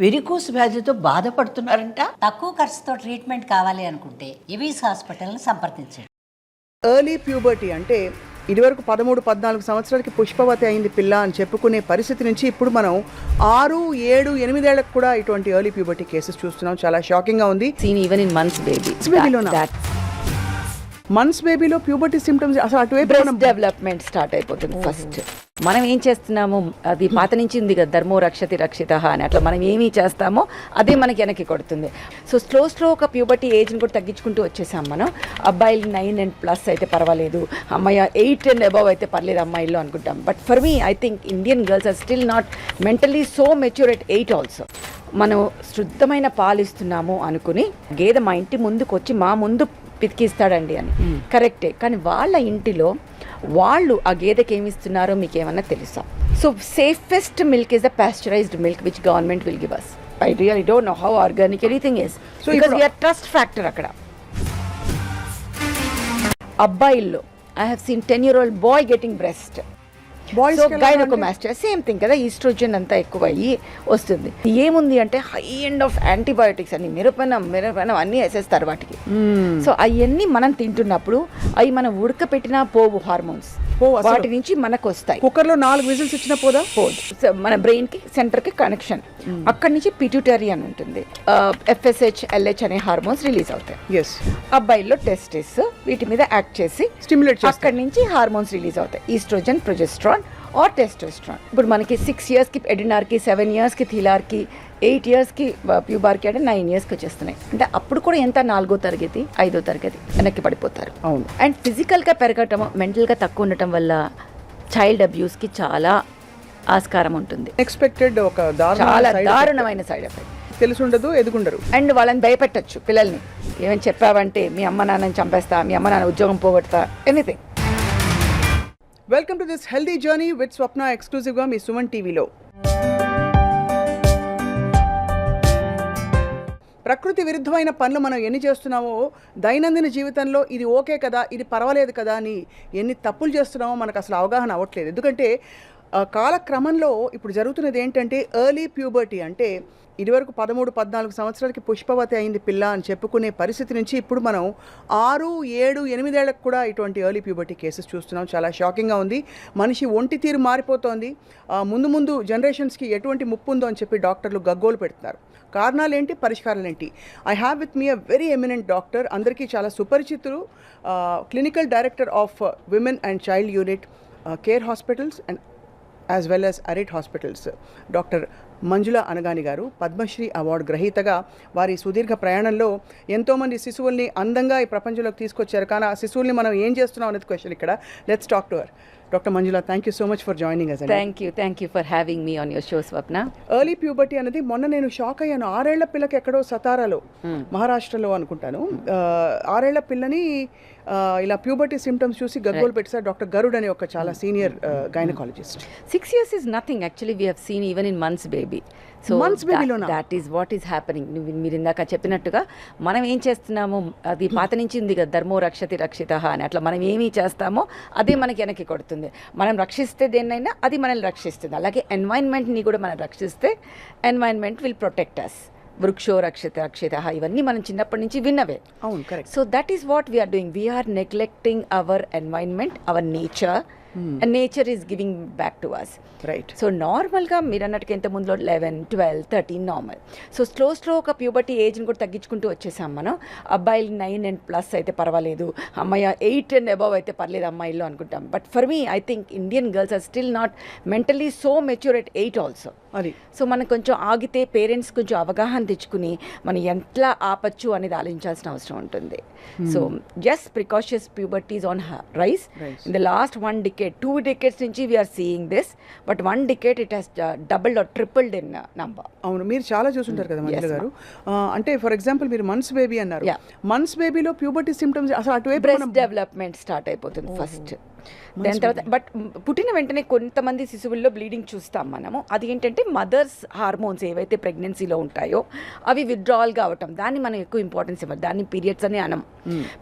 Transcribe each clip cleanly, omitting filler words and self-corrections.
Varicose వ్యాధితో బాధపడుతున్నారంట. తక్కువ ఖర్చుతో ట్రీట్మెంట్ కావాలి అనుకుంటే ఎవిస్ హాస్పిటల్ని సంప్రదించండి. ఎర్లీ ప్యూబర్టీ అంటే ఇదివరకు 13-14 సంవత్సరాలకి పుష్పవతి అయింది పిల్ల అని చెప్పుకునే పరిస్థితి నుంచి ఇప్పుడు మనం 6, 7, 8 ఏళ్లకు కూడా ఇటువంటి ఎర్లీ ప్యూబర్టీ కేసెస్ చూస్తున్నాం. చాలా షాకింగ్గా ఉంది. Seen even in months baby. Months బేబీలో ప్యూబర్టీ సిమ్టమ్స్ అసలు అటువైపు బ్రెస్ట్ డెవలప్మెంట్ స్టార్ట్ అయిపోతుంది. ఫస్ట్ మనం ఏం చేస్తున్నాము, అది పాత నుంచి ఉంది కదా, ధర్మో రక్షతి రక్షిత అని, అట్లా మనం ఏమి చేస్తామో అదే మనకి వెనక్కి కొడుతుంది. సో స్లో ఒక ప్యూబర్టీ ఏజ్ని కూడా తగ్గించుకుంటూ వచ్చేసాం మనం. అబ్బాయిలు 9+ అయితే పర్వాలేదు, అమ్మాయి 8 and above అయితే పర్లేదు అమ్మాయిల్లో అనుకుంటాం. But for me I think Indian girls are still not mentally so mature at 8 also. మనం శుద్ధమైన పాలు ఇస్తున్నాము అనుకుని గేదె మా ఇంటి ముందుకు వచ్చి మా ముందు పితికిస్తాడండి అని కరెక్టే, కానీ వాళ్ళ ఇంటిలో వాళ్ళు ఆ గేదెకి ఏమి ఇస్తున్నారో మీకు ఏమన్నా తెలుసా? So safest milk is the pasteurised milk which government will give us. I really don't know how organic anything is. So because we are trust factor అక్కడ. అబ్బాయిల్లో I have seen 10-year-old boy getting breast. So gynaecomastia same thing కదా, oestrogen అంతా ఎక్కువ అయ్యి వస్తుంది. ఏముంది అంటే high end of antibiotics అన్ని, మిరపనం అన్నీ వేసేస్తారు వాటికి. సో అవన్నీ మనం తింటున్నప్పుడు అవి మనం ఉడకపెట్టినా పోవు హార్మోన్స్, వాటి నుంచి మనకు వస్తాయి. కుక్కర్లో 4 విజిల్స్ ఇచ్చిన పోదు. మన బ్రెయిన్ కి సెంటర్ కి కనెక్షన్, అక్కడి నుంచి పిట్యూటరీ అని ఉంటుంది, FSH, LH అనే హార్మోన్స్ రిలీజ్ అవుతాయి. అబ్బాయిల్లో టెస్టిస్ వీటి మీద యాక్ట్ చేసి స్టిమ్యులేట్, అక్కడి నుంచి హార్మోన్స్ రిలీజ్ అవుతాయి, ఈస్ట్రోజన్, ప్రొజెస్ట్రాన్ ఆర్ టెస్టోస్ట్రాన్. ఇప్పుడు మనకి 6 yearsకి ఎడినార్కి, 7 yearsకి థిలార్కి, 8 yearsకి ప్యూబార్కి, అంటే 9 yearsకి వచ్చేస్తున్నాయి. అంటే అప్పుడు కూడా ఎంత 4వ తరగతి 5వ తరగతి వెనక్కి పడిపోతారు. అవును. అండ్ ఫిజికల్గా పెరగటం, మెంటల్గా తక్కువ ఉండటం వల్ల చైల్డ్ అబ్యూస్కి చాలా ఆస్కారం ఉంటుంది. ఎక్స్పెక్టెడ్ ఒక చాలా దారుణమైన సైడ్ ఎఫెక్ట్. తెలుసుండదు, ఎదుగుండరు, అండ్ వాళ్ళని భయపెట్టచ్చు పిల్లల్ని. ఏమని చెప్పావంటే మీ అమ్మ నాన్నని చంపేస్తా, మీ అమ్మ నాన్న ఉద్యోగం పోగొడతా, anything. Welcome to this healthy journey with Swapna, ఎక్స్క్లూజివ్గా మీ సుమన్ టీవీలో. ప్రకృతి విరుద్ధమైన పనులు మనం ఎన్ని చేస్తున్నామో దైనందిన జీవితంలో ఇది ఓకే కదా, ఇది పర్వాలేదు కదా అని ఎన్ని తప్పులు చేస్తున్నామో మనకు అసలు అవగాహన అవ్వట్లేదు. ఎందుకంటే కాలక్రమంలో ఇప్పుడు జరుగుతున్నది ఏంటంటే ఎర్లీ ప్యూబర్టీ అంటే ఇదివరకు 13-14 సంవత్సరాలకి పుష్పవతి అయింది పిల్ల అని చెప్పుకునే పరిస్థితి నుంచి ఇప్పుడు మనం 6, 7, 8 ఏళ్లకు కూడా ఇటువంటి ఎర్లీ ప్యూబర్టీ కేసెస్ చూస్తున్నాం. చాలా షాకింగ్గా ఉంది. మనిషి ఒంటి తీరు మారిపోతోంది. ముందు జనరేషన్స్కి ఎటువంటి ముప్పు ఉందో అని చెప్పి డాక్టర్లు గగ్గోలు పెడుతున్నారు. కారణాలు ఏంటి, పరిష్కారాలు ఏంటి? I have with me a very eminent doctor, అందరికీ చాలా సుపరిచితులు, clinical director of women and child unit, Care hospitals and as well as Arete hospitals, doctor Manjula Anagani గారు. పద్మశ్రీ అవార్డు గ్రహీతగా వారి సుదీర్ఘ ప్రయాణంలో ఎంతోమంది శిశువుల్ని అందంగా ఈ ప్రపంచంలోకి తీసుకొచ్చారు. కానీ ఆ శిశువుల్ని మనం ఏం చేస్తున్నాం అనేది క్వశ్చన్ ఇక్కడ. Let's talk to her. Doctor Manjula, thank you so much for joining us. Thank you for having me on your show Swapna. Early puberty అనేది మొన్న నేను షాక్ అయ్యాను. 6 ఏళ్ల పిల్లకి ఎక్కడో సతారాలో, మహారాష్ట్రలో అనుకుంటాను, 6 ఏళ్ల పిల్లని ఇలా ప్యూబర్టీ సిమ్టమ్స్ చూసి గగ్గోలు పెట్టారు డాక్టర్ గరుడ్ అనే ఒక చాలా senior gynaecologist. 6 years is nothing actually. We have seen even in months baby. So months baby that is what is happening. మీరు ఇందాక చెప్పినట్టుగా మనం ఏం చేస్తున్నాము, అది పాత నుంచి ఉంది కదా, ధర్మో రక్షతి రక్షిత అని, అట్లా మనం ఏమి చేస్తామో అదే మనకి వెనక్కి కొడుతుంది. మనం రక్షిస్తే దేన్నైనా అది మనల్ని రక్షిస్తుంది. అలాగే ఎన్వైరన్మెంట్ని కూడా మనం రక్షిస్తే ఎన్వైరన్మెంట్ విల్ ప్రొటెక్ట్ అస్. వృక్షో రక్షిత ఇవన్నీ మనం చిన్నప్పటి నుంచి విన్నవే. అవును, correct. So that is what we're doing. We're neglecting our environment, our nature, and nature is giving back to us. Right. So నార్మల్గా మీరు అన్నట్టుగా ఇంత ముందులో 11, 12, 13 నార్మల్. సో స్లో ఒక ప్యూబర్టీ ఏజ్ని కూడా తగ్గించుకుంటూ వచ్చేసాం మనం. అబ్బాయిలు 9+ అయితే పర్వాలేదు, అమ్మాయి 8 and above అయితే పర్లేదు అమ్మాయిల్లో అనుకుంటాం. But for me I think Indian girls are still not mentally so mature at 8 also. అది సో మనం కొంచెం ఆగితే పేరెంట్స్ కొంచెం అవగాహన తెచ్చుకుని మనం ఎట్లా ఆపచ్చు అనేది ఆలోచించాల్సిన అవసరం ఉంటుంది. So just precocious puberty is on rise in the last 1 decade, 2 decades నుంచి we are seeing this, but 1 decade it has doubled or tripled in number. అవును, మీరు చాలా చూసుంటారు కదా మంజుల గారు. అంటే ఫర్ ఎగ్జాంపుల్ మీరు మంత్స్ బేబీ అన్నారు. మంత్స్ బేబీలో ప్యూబర్టీ సిమ్టమ్స్ అసలు అటువైపు బ్రెస్ట్ డెవలప్మెంట్ స్టార్ట్ అయిపోతుంది ఫస్ట్. దాని తర్వాత బట్ పుట్టిన వెంటనే కొంతమంది శిశువుల్లో బ్లీడింగ్ చూస్తాం మనము. అది ఏంటంటే మదర్స్ హార్మోన్స్ ఏవైతే ప్రెగ్నెన్సీలో ఉంటాయో అవి విత్డ్రావల్ కావటం, దాన్ని మనం ఎక్కువ ఇంపార్టెన్స్ ఇవ్వాలి. దాన్ని పీరియడ్స్ అని అనం.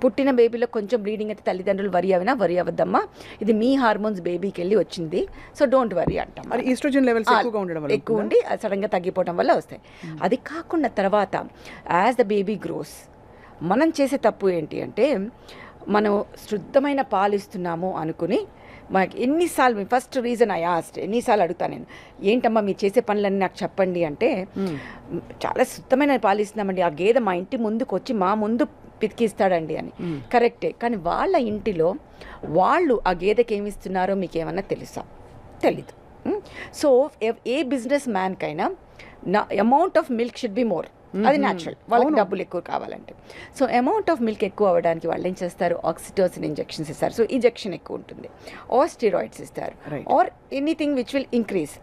పుట్టిన బేబీలో కొంచెం బ్లీడింగ్ అయితే తల్లిదండ్రులు వరి అవ్వద్దమ్మా, ఇది మీ హార్మోన్స్ బేబీకి వెళ్ళి వచ్చింది, సో డోంట్ వరీ అంటాం. ఈస్ట్రోజన్ లెవెల్స్ ఎక్కువగా ఉండడం వల్ల, ఎక్కువ ఉండి సడన్గా తగ్గిపోవడం వల్ల వస్తాయి. అది కాకుండా తర్వాత యాజ్ ద బేబీ గ్రోస్ మనం చేసే తప్పు ఏంటి అంటే, మనం శుద్ధమైన పాలు ఇస్తున్నాము అనుకుని మనకి ఎన్నిసార్లు ఫస్ట్ రీజన్ ఎన్నిసార్లు అడుగుతాను నేను, ఏంటమ్మా మీరు చేసే పనులన్నీ నాకు చెప్పండి అంటే, చాలా శుద్ధమైన పాలు ఇస్తున్నామండి, ఆ గేదె మా ఇంటి ముందుకు వచ్చి మా ముందు పితికిస్తాడండి అని. కరెక్టే, కానీ వాళ్ళ ఇంటిలో వాళ్ళు ఆ గేదెకి ఏమి ఇస్తున్నారో మీకు ఏమన్నా తెలుసా? తెలీదు. సో ఏ బిజినెస్ మ్యాన్కైనా amount of milk should be more, అది న్యాచురల్, వాళ్ళకి డబ్బులు ఎక్కువ కావాలంటే. సో అమౌంట్ ఆఫ్ మిల్క్ ఎక్కువ అవ్వడానికి వాళ్ళు ఏం చేస్తారు, ఆక్సిటోసిన్ ఇంజెక్షన్స్ ఇస్తారు, సో ఇంజెక్షన్ ఎక్కువ ఉంటుంది, ఆర్ స్టెరాయిడ్స్ ఇస్తారు, or anything which will increase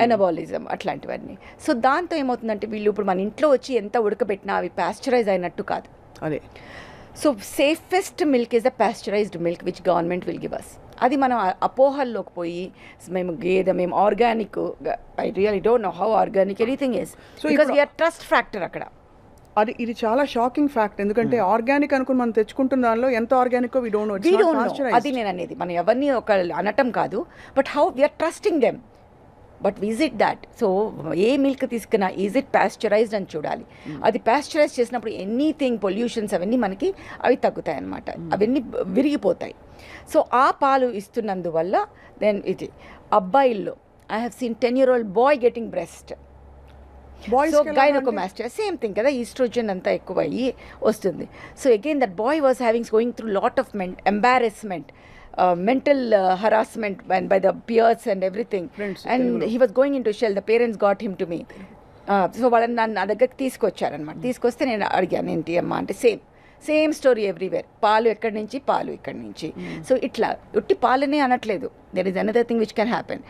anabolism, అట్లాంటివన్నీ. సో దాంతో ఏమవుతుందంటే వీళ్ళు ఇప్పుడు మన ఇంట్లో వచ్చి ఎంత ఉడకబెట్టినా అవి పాస్చరైజ్ అయినట్టు కాదు. అదే so safest milk is the pasteurised milk which government will give us. అది మనం అపోహల్లోకి పోయి మేము organic, I really don't know how organic anything is, because we are trust factor అక్కడ. ఇది చాలా షాకింగ్ ఫ్యాక్ట్, ఎందుకంటే ఆర్గానిక్ అనుకుని మనం తెచ్చుకుంటున్న దానిలో ఎంత ఆర్గానిక్ వి డోంట్ నో. అది నేను అనేది, మనం ఎవరిని ఒక అనటం కాదు, but how we're trusting them, but visit that. So ఏ మిల్క్ తీసుకున్నా ఈజ్ ఇట్ పాస్చరైజ్డ్ అని చూడాలి. అది పాస్చరైజ్ చేసినప్పుడు ఎనీథింగ్ పొల్యూషన్స్ అవన్నీ మనకి అవి తగ్గుతాయి అన్నమాట, అవన్నీ విరిగిపోతాయి. సో ఆ పాలు ఇస్తున్నందువల్ల దెన్ ఇది అబ్బాయిల్లో I have seen 10-year-old boy getting breast. So gynaecomastia same thing కదా, ఈస్ట్రోజన్ అంతా ఎక్కువ అయ్యి వస్తుంది. So again that boy was going through lot of embarrassment, mental harassment by the peers and everything, and he was going into shell. The parents got him to me. So వాళ్ళని నా దగ్గరికి తీసుకొచ్చారనమాట. తీసుకొస్తే నేను అడిగాను ఏంటి అమ్మా అంటే, సేమ్ స్టోరీ ఎవ్రీవేర్, పాలు ఎక్కడి నుంచి, పాలు ఇక్కడి నుంచి. సో ఇట్లా ఉట్టి పాలనే అనట్లేదు, there is another thing which can happen.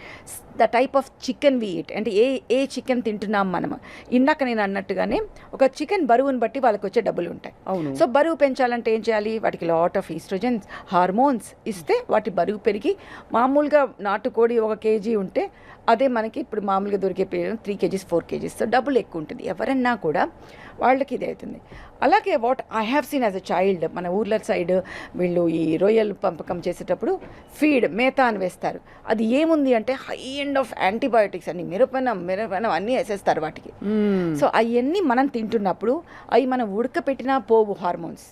The type of chicken we eat, అంటే ఏ చికెన్ తింటున్నాం మనము. ఇందాక నేను అన్నట్టుగానే ఒక చికెన్ బరువుని బట్టి వాళ్ళకి వచ్చే డబ్బులు ఉంటాయి. సో బరువు పెంచాలంటే ఏం చేయాలి, వాటికి లాట్ ఆఫ్ ఈస్ట్రోజన్స్ హార్మోన్స్ ఇస్తే వాటి బరువు పెరిగి, మామూలుగా నాటుకోడి 1 kg ఉంటే అదే మనకి ఇప్పుడు మామూలుగా దొరికే 3 kgs 4 kgs, సో డబ్బులు ఎక్కువ ఉంటుంది. ఎవరన్నా కూడా వాళ్ళకి ఇది అవుతుంది. అలాగే what I have scene as a child, మన ఊర్ల సైడ్ వీళ్ళు ఈ రొయ్యలు పంపకం చేసేటప్పుడు ఫీడ్ మేతా అని వేస్తారు. అది ఏముంది అంటే హై ఎండ్ ఆఫ్ యాంటీబయోటిక్స్ అన్ని, మిరపనం అన్నీ వేసేస్తారు వాటికి. సో అవన్నీ మనం తింటున్నప్పుడు అవి మనం ఉడకపెట్టినా పోవు, హార్మోన్స్